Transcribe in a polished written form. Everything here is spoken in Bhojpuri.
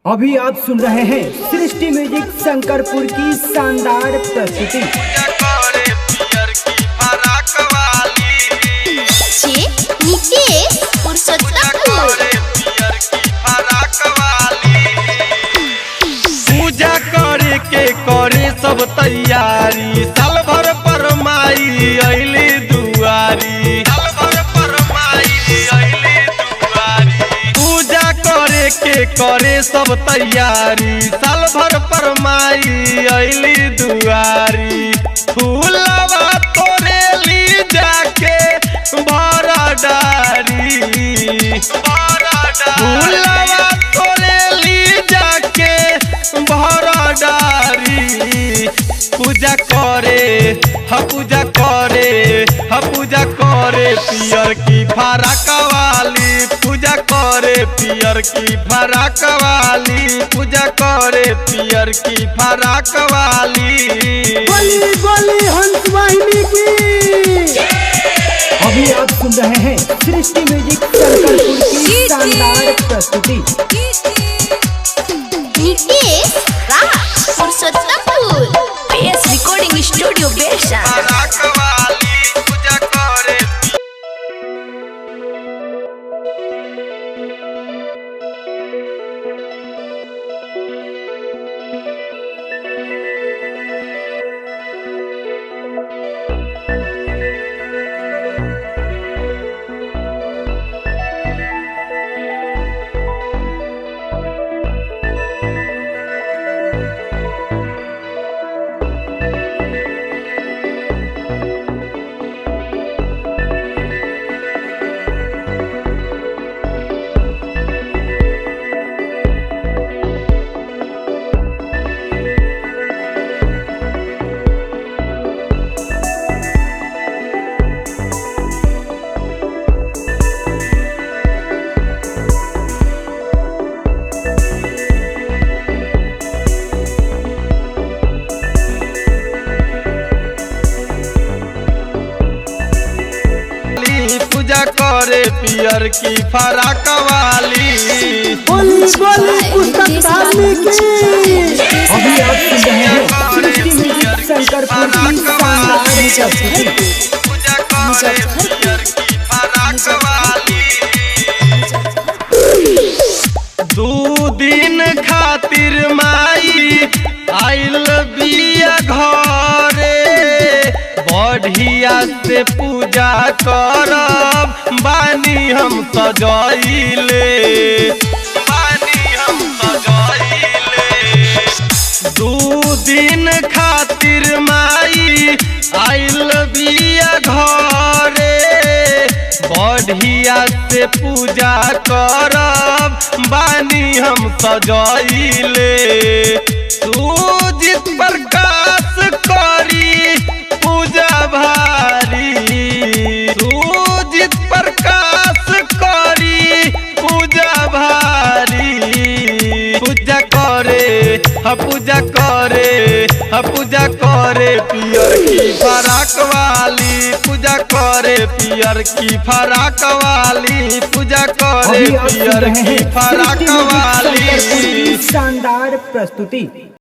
अभी आप सुन रहे हैं सृष्टि म्यूजिक शंकरपुर की शानदार प्रस्तुति। पूजा करे के करे सब तैयारी, साल भर पर माई अइली दुआरी, साल भर पर माई अइली दुआरी। पूजा करे के करे सब तैयारी, साल भर पर माई अइली दुआरी। फूलवा तोरे ली जाके भरा डारी, फूलवा तोरे ली जाके भरा डारी। पूजा करे पूजा करे पियर की फराक वाली, पूजा करे पियर की फराक वाली, पूजा करे पियर की फराक वाली। बोली बोली हंस वाहिनी की। अभी आप सुन रहे हैं सृष्टि म्यूजिक शंकरपुर की शानदार प्रस्तुति। Recording studio बेशन। पूजा करे पियर की फराक वाली। बोली बोली पुस्तक धामी की। अभी आप सुन रहे हैं सृष्टि म्यूजिक शंकरपुर की शानदार प्रस्तुति। पूजा करे पियर की फराक वाली। 2 दिन खातिर माई आइल बिया घरे, बढ़िया से पूजा करब बानी हम सजाइले, बानी हम सजाइले। 2 दिन खातिर माई आइल बिया घरे, बढ़िया से पूजा करब बानी हम सजाइले। सूजित प्रकाश करी पूजा भारी, सूजित प्रकाश करी पूजा भारी। पूजा करे पूजा करे पियर की फराक वाली, पूजा करे पियर की फराक वाली, पूजा करे पियर की फराक वाली। शानदार प्रस्तुति।